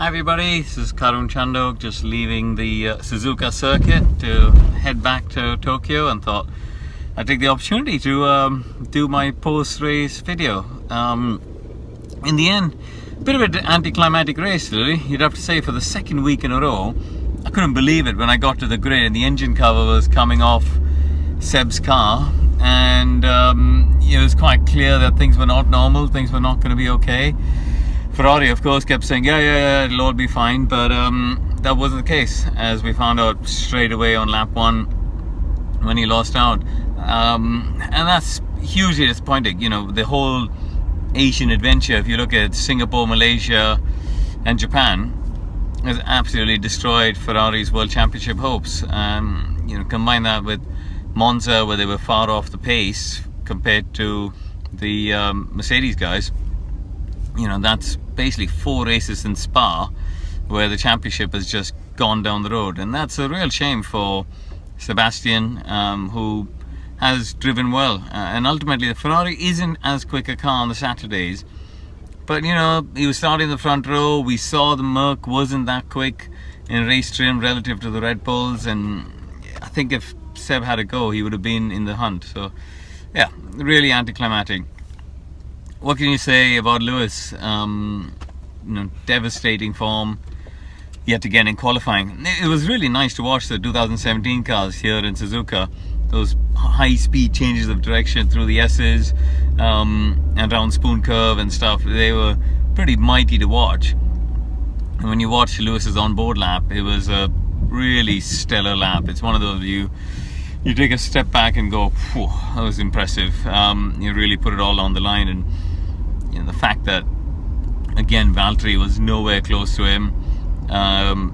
Hi everybody, this is Karun Chandhok, just leaving the Suzuka circuit to head back to Tokyo, and thought I'd take the opportunity to do my post-race video. In the end, a bit of an anticlimactic race really, you'd have to say. For the second week in a row, I couldn't believe it when I got to the grid and the engine cover was coming off Seb's car, and it was quite clear that things were not normal, things were not going to be okay. Ferrari, of course, kept saying, yeah, it'll all be fine, but that wasn't the case, as we found out straight away on lap 1 when he lost out. And that's hugely disappointing. You know, the whole Asian adventure, if you look at Singapore, Malaysia and Japan, has absolutely destroyed Ferrari's World Championship hopes. You know, combine that with Monza, where they were far off the pace compared to the Mercedes guys. You know, that's basically 4 races in Spa where the championship has just gone down the road, and that's a real shame for Sebastian, who has driven well, and ultimately the Ferrari isn't as quick a car on the Saturdays, but you know, he was starting in the front row. We saw the Merc wasn't that quick in race trim relative to the Red Bulls, and I think if Seb had a go, he would have been in the hunt. So yeah, really anticlimactic. What can you say about Lewis? You know, devastating form yet again in qualifying. It was really nice to watch the 2017 cars here in Suzuka. Those high-speed changes of direction through the S's and around Spoon Curve and stuff. They were pretty mighty to watch. And when you watch Lewis's onboard lap, it was a really stellar lap. It's one of those you take a step back and go, phew, that was impressive. You really put it all on the line, and you know, the fact that again Valtteri was nowhere close to him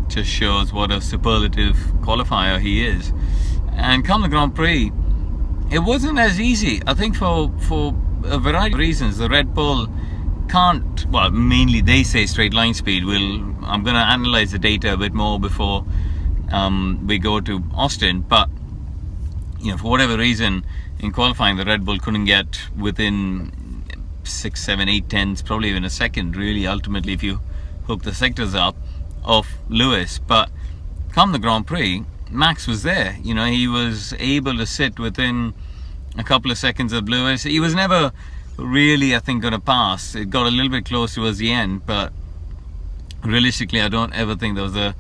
just shows what a superlative qualifier he is. And come the Grand Prix, it wasn't as easy. I think for a variety of reasons. The Red Bull can't, well, mainly they say straight line speed. I'm going to analyze the data a bit more before we go to Austin, but you know, for whatever reason in qualifying the Red Bull couldn't get within 6, 7, 8 tenths, probably even a second really, ultimately, if you hook the sectors up, of Lewis. But come the Grand Prix, Max was there. You know, he was able to sit within a couple of seconds of Lewis. He was never really, I think, going to pass. It got a little bit close towards the end, but realistically I don't ever think there was a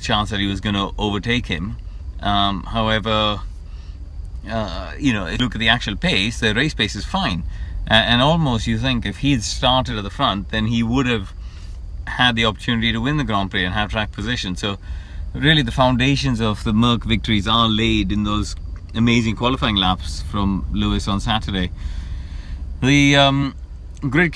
chance that he was going to overtake him. However, you know, look at the actual pace, the race pace is fine, and almost you think if he'd started at the front, then he would have had the opportunity to win the Grand Prix and have track position. So really the foundations of the Merc victories are laid in those amazing qualifying laps from Lewis on Saturday. The grid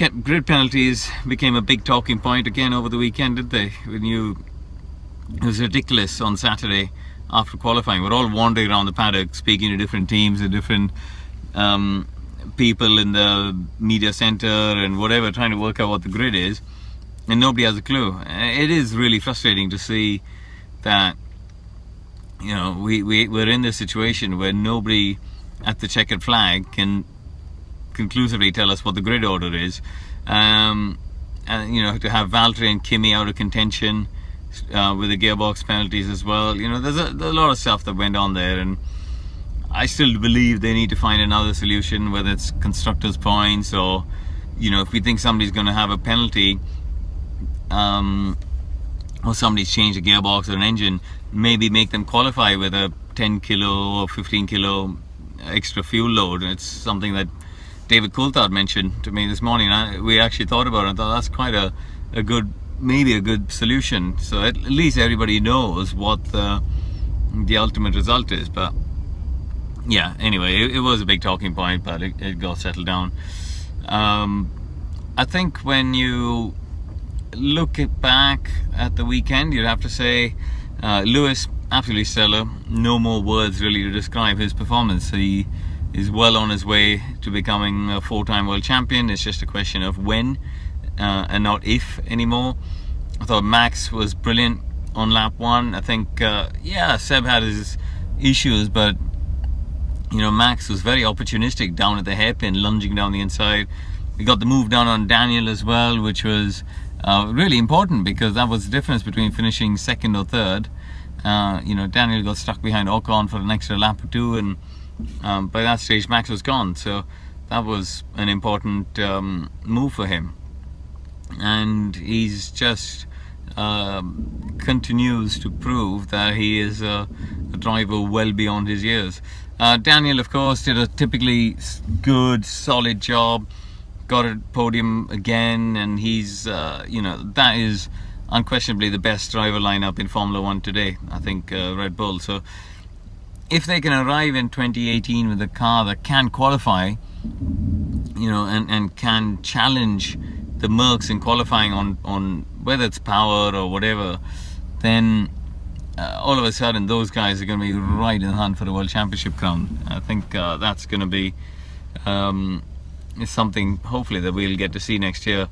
penalties became a big talking point again over the weekend, didn't they? It was ridiculous on Saturday after qualifying. We're all wandering around the paddock speaking to different teams and different people in the media center and whatever, trying to work out what the grid is, and nobody has a clue. It is really frustrating to see that, you know, we're in this situation where nobody at the checkered flag can conclusively tell us what the grid order is. And you know, to have Valtteri and Kimi out of contention with the gearbox penalties as well, you know, there's a lot of stuff that went on there, and I still believe they need to find another solution, whether it's constructors points, or you know, if we think somebody's going to have a penalty, or somebody's changed a gearbox or an engine, maybe make them qualify with a 10 kilo or 15 kilo extra fuel load. It's something that David Coulthard mentioned to me this morning. We actually thought about it and thought that's quite a good, maybe a good solution, so at least everybody knows what the ultimate result is. But yeah, anyway, it was a big talking point, but it got settled down. I think when you look back at the weekend, you'd have to say Lewis, absolutely stellar. No more words really to describe his performance. He is well on his way to becoming a 4-time world champion. It's just a question of when and not if anymore. I thought Max was brilliant on lap 1. I think yeah, Seb had his issues, but you know, Max was very opportunistic down at the hairpin, lunging down the inside. We got the move down on Daniel as well, which was really important, because that was the difference between finishing second or third. You know, Daniel got stuck behind Ocon for an extra lap or two, and by that stage Max was gone, so that was an important move for him. And he's just continues to prove that he is a driver well beyond his years. Daniel, of course, did a typically good, solid job, got a podium again, and he's, you know, that is unquestionably the best driver lineup in Formula 1 today, I think, Red Bull. So if they can arrive in 2018 with a car that can qualify, you know, and can challenge the Mercs in qualifying on whether it's power or whatever, then all of a sudden those guys are going to be right in the hunt for the World Championship crown. I think that's going to be something hopefully that we'll get to see next year.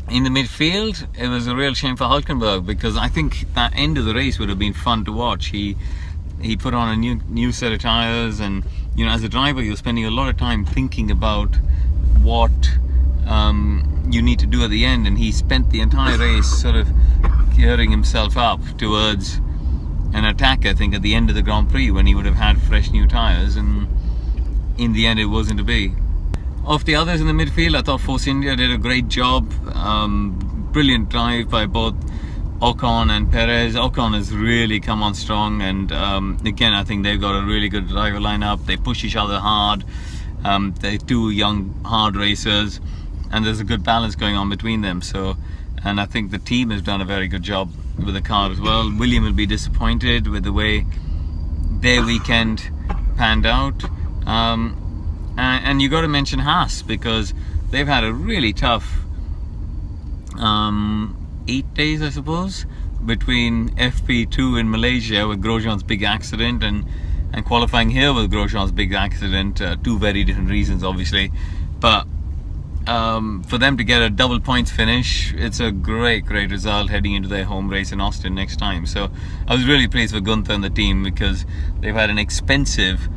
In the midfield, it was a real shame for Hulkenberg, because I think that end of the race would have been fun to watch. He put on a new set of tyres, and you know, as a driver you're spending a lot of time thinking about what you need to do at the end, and he spent the entire race sort of gearing himself up towards an attack, I think, at the end of the Grand Prix, when he would have had fresh new tyres, and in the end it wasn't to be. Of the others in the midfield, I thought Force India did a great job. Brilliant drive by both Ocon and Perez. Ocon has really come on strong, and again, I think they've got a really good driver lineup. They push each other hard. They're two young, hard racers, and there's a good balance going on between them. So, and I think the team has done a very good job with the car as well. William will be disappointed with the way their weekend panned out. And you got to mention Haas, because they've had a really tough 8 days, I suppose, between FP2 in Malaysia with Grosjean's big accident and qualifying here with Grosjean's big accident. Two very different reasons, obviously, but for them to get a double points finish, it's a great result heading into their home race in Austin next time. So I was really pleased with Gunther and the team, because they've had an expensive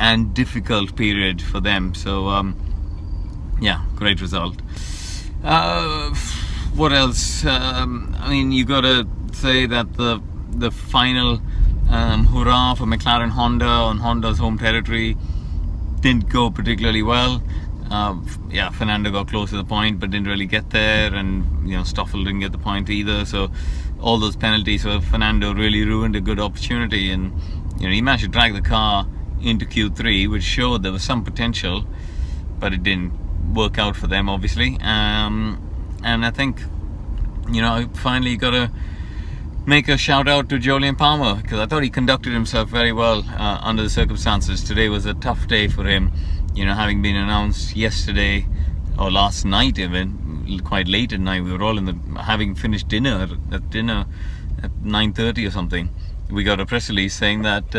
and difficult period for them. So yeah, great result. What else? I mean, you got to say that the final hurrah for McLaren Honda on Honda's home territory didn't go particularly well. Yeah, Fernando got close to the point but didn't really get there, and you know, Stoffel didn't get the point either. So all those penalties for Fernando really ruined a good opportunity, and you know, he managed to drag the car into Q3, which showed there was some potential, but it didn't work out for them, obviously. And I think, you know, finally got to make a shout out to Jolyon Palmer, because I thought he conducted himself very well under the circumstances. Today was a tough day for him, you know, having been announced yesterday or last night, even quite late at night. We were all in the having finished dinner at 9:30 or something. We got a press release saying that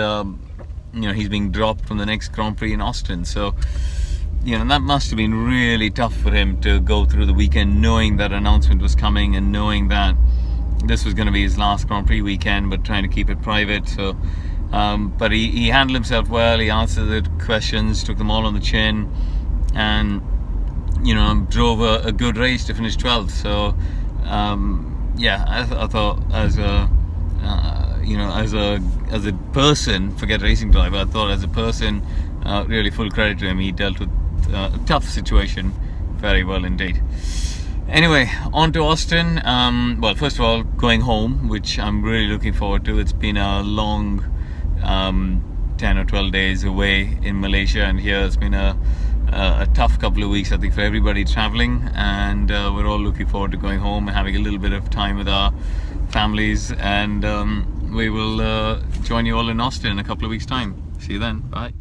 you know, he's being dropped from the next Grand Prix in Austin. So, you know, that must have been really tough for him to go through the weekend knowing that announcement was coming, and knowing that this was going to be his last Grand Prix weekend, but trying to keep it private. So but he handled himself well. He answered the questions, took them all on the chin, and you know, drove a good race to finish 12th. So yeah, I thought as a you know, as a person, forget racing driver, I thought as a person, really full credit to him. He dealt with a tough situation very well indeed. Anyway, on to Austin. Well, first of all, going home, which I'm really looking forward to. It's been a long 10 or 12 days away in Malaysia, and here it's been a tough couple of weeks, I think, for everybody traveling, and we're all looking forward to going home and having a little bit of time with our families, and we will join you all in Austin in a couple of weeks' time. See you then. Bye.